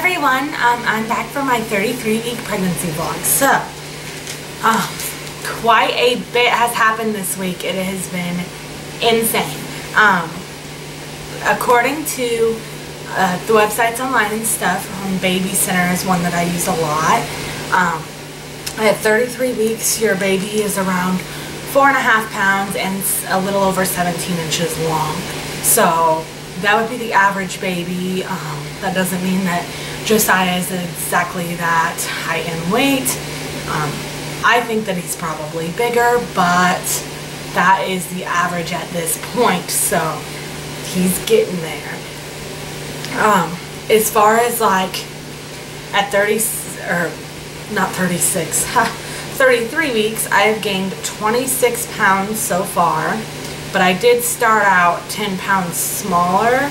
everyone, I'm back for my 33-week pregnancy vlog. So, quite a bit has happened this week. It has been insane. According to the websites online and stuff, Baby Center is one that I use a lot. At 33 weeks, your baby is around 4.5 pounds and a little over 17 inches long. So that would be the average baby. That doesn't mean that Josiah is exactly that height and weight. I think that he's probably bigger, but that is the average at this point, so he's getting there. As far as like at 33 weeks, I have gained 26 pounds so far, but I did start out 10 pounds smaller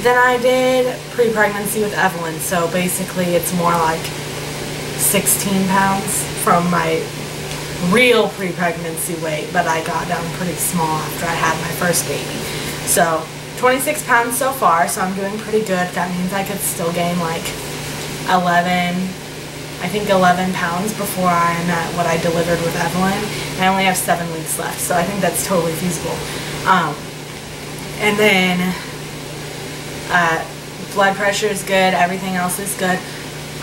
than I did pre-pregnancy with Evelyn, so basically it's more like 16 pounds from my real pre-pregnancy weight, but I got down pretty small after I had my first baby. So 26 pounds so far, so I'm doing pretty good. That means I could still gain like 11 pounds before I'm at what I delivered with Evelyn. I only have 7 weeks left, so I think that's totally feasible. And then blood pressure is good, everything else is good.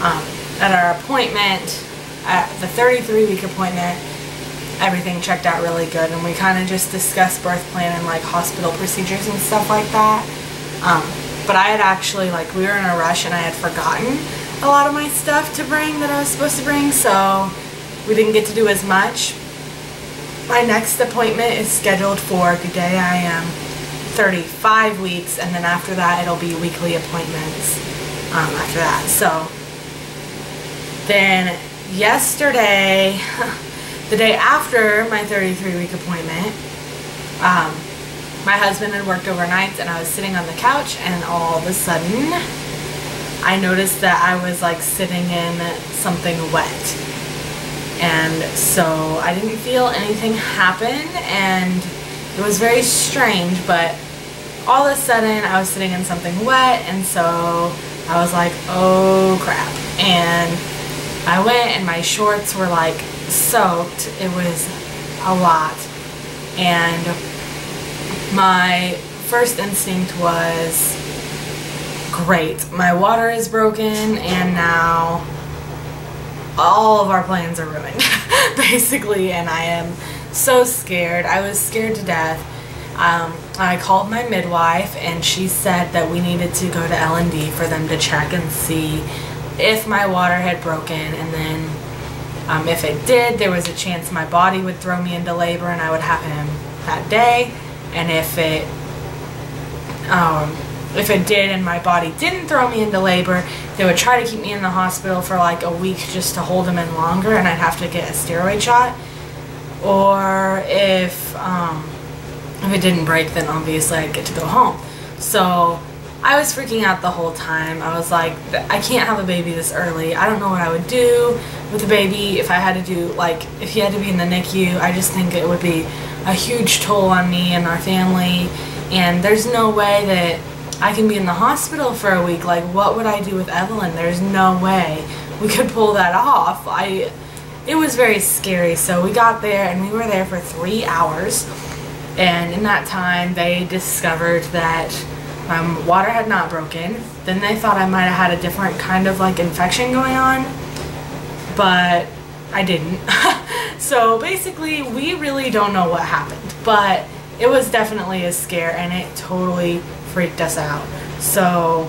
At our appointment, at the 33-week appointment, everything checked out really good, and we kind of just discussed birth plan and like hospital procedures and stuff like that. But I had actually, like, we were in a rush and I had forgotten a lot of my stuff to bring that I was supposed to bring, so we didn't get to do as much. My next appointment is scheduled for today. I am 35 weeks, and then after that it'll be weekly appointments after that. So then yesterday, the day after my 33-week appointment, my husband had worked overnight and I was sitting on the couch, and all of a sudden I noticed that I was like sitting in something wet, and so I didn't feel anything happen, and it was very strange, but all of a sudden I was sitting in something wet, and so I was like, oh crap, and I went and my shorts were like soaked. It was a lot, and my first instinct was, great, my water is broken and now all of our plans are ruined basically, and I am so scared. I was scared to death. I called my midwife and she said that we needed to go to L&D for them to check and see if my water had broken, and then if it did, there was a chance my body would throw me into labor and I would have him that day, and if it did and my body didn't throw me into labor, they would try to keep me in the hospital for like a week just to hold him in longer, and I'd have to get a steroid shot. Or if it didn't break, then obviously I'd get to go home. So I was freaking out the whole time. I was like, I can't have a baby this early. I don't know what I would do with the baby if I had to do, like, if he had to be in the NICU. I just think it would be a huge toll on me and our family, and there's no way that I can be in the hospital for a week. Like, what would I do with Evelyn? There's no way we could pull that off. It was very scary. So we got there and we were there for 3 hours, and in that time they discovered that water had not broken. Then they thought I might have had a different kind of like infection going on, but I didn't. So basically we really don't know what happened, but it was definitely a scare and it totally freaked us out. So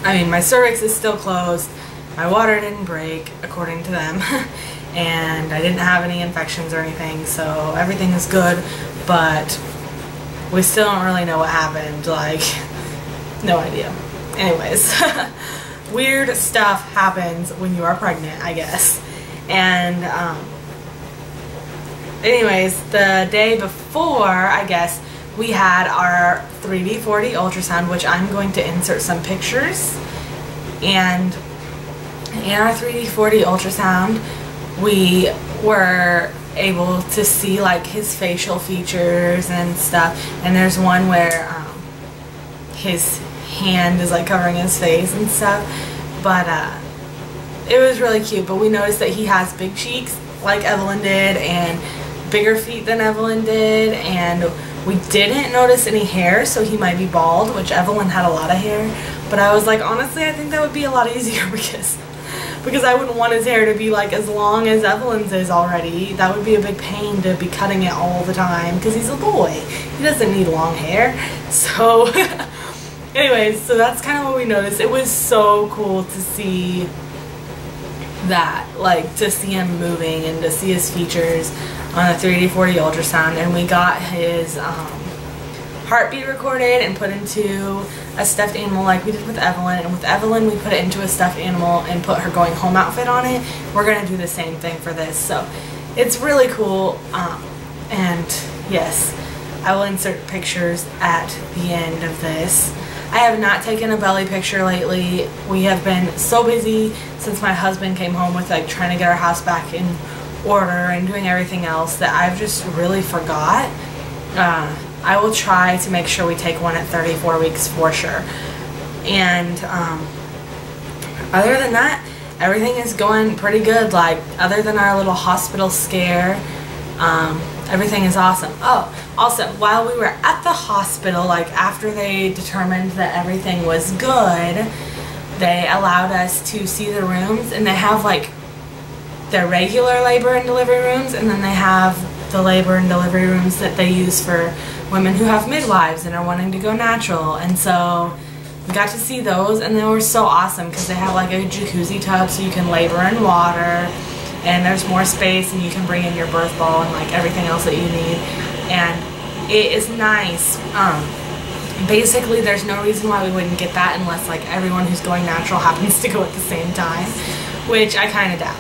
I mean, my cervix is still closed, my water didn't break according to them, and I didn't have any infections or anything, so everything is good, but we still don't really know what happened. Like, no idea. Anyways, weird stuff happens when you are pregnant, I guess. And anyways, the day before, I guess, we had our 3D 4D ultrasound, which I'm going to insert some pictures. And in our 3D 4D ultrasound, we were able to see like his facial features and stuff, and there's one where his hand is like covering his face and stuff. But it was really cute. But we noticed that he has big cheeks like Evelyn did, and bigger feet than Evelyn did, and we didn't notice any hair, so he might be bald, which Evelyn had a lot of hair. But I was like, honestly, I think that would be a lot easier because I wouldn't want his hair to be like as long as Evelyn's is already. That would be a big pain to be cutting it all the time because he's a boy. He doesn't need long hair. So anyways, so that's kind of what we noticed. It was so cool to see that, like to see him moving and to see his features on a 3D 4D ultrasound. And we got his heartbeat recorded and put into a stuffed animal like we did with Evelyn. And with Evelyn, we put it into a stuffed animal and put her going home outfit on it. We're going to do the same thing for this. So it's really cool. And yes, I will insert pictures at the end of this. I have not taken a belly picture lately. We have been so busy since my husband came home with like trying to get our house back in order and doing everything else that I've just really forgot. I will try to make sure we take one at 34 weeks for sure. And other than that, everything is going pretty good. Like, other than our little hospital scare, everything is awesome. Oh, also, while we were at the hospital, like after they determined that everything was good, they allowed us to see the rooms, and they have like their regular labor and delivery rooms, and then they have the labor and delivery rooms that they use for women who have midwives and are wanting to go natural. And so we got to see those, and they were so awesome because they have like a jacuzzi tub so you can labor in water, and there's more space, and you can bring in your birth ball and like everything else that you need. And it is nice. Basically there's no reason why we wouldn't get that unless like everyone who's going natural happens to go at the same time, which I kind of doubt.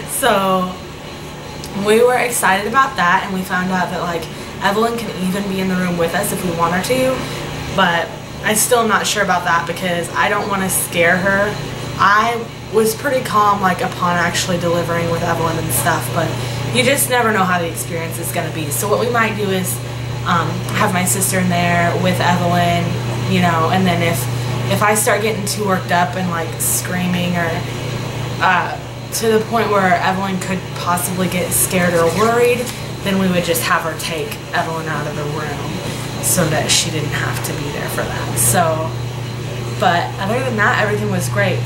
So we were excited about that, and we found out that like Evelyn can even be in the room with us if we want her to, but I'm still not sure about that because I don't want to scare her. I was pretty calm like upon actually delivering with Evelyn and stuff, but you just never know how the experience is going to be. So what we might do is have my sister in there with Evelyn, you know, and then if I start getting too worked up and like screaming or to the point where Evelyn could possibly get scared or worried, then we would just have her take Evelyn out of the room so that she didn't have to be there for that. So, but other than that, everything was great.